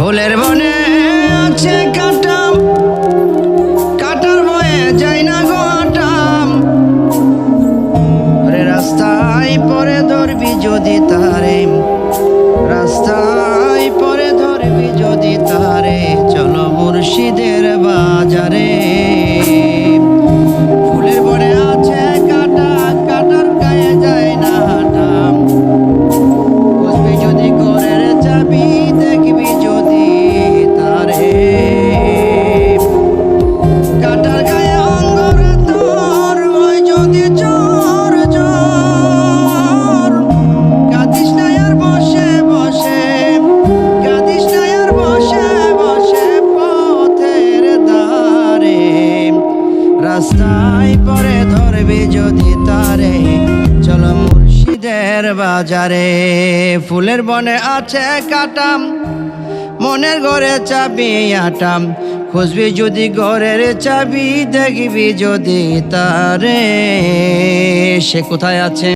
ফুলের বনে আছে কাটাম, কাটার বয়ে যাই না গো আটাম। ওরে রাস্তায় পরে ধরবি যদি তারে, রাস্তায় পরে ধরবি যদি তারে, চলো মুর্শিদের বাজারে। ফুলের বনে আছে কাটা, কাটার গায়ে যায় না হাটাম। বুঝবি যদি ঘরের চাবি, দেখবি যদি তারে। কাটার গায়ে অঙ্গর তোর হয় যদি চোর চোর, কাঁদিস না আর বসে বসে, কাঁদিস না আর বসে বসে পথের ধারে। রাস্তায় পরে ধরবি যদি তারে, চলো মুর্শিদের বাজারে। ফুলের বনে আছে কাটাম, মনের ঘরে চাবি আটাম। খুঁজবি যদি ঘরের চাবি, দেখবি যদি তারে। সে কোথায় আছে?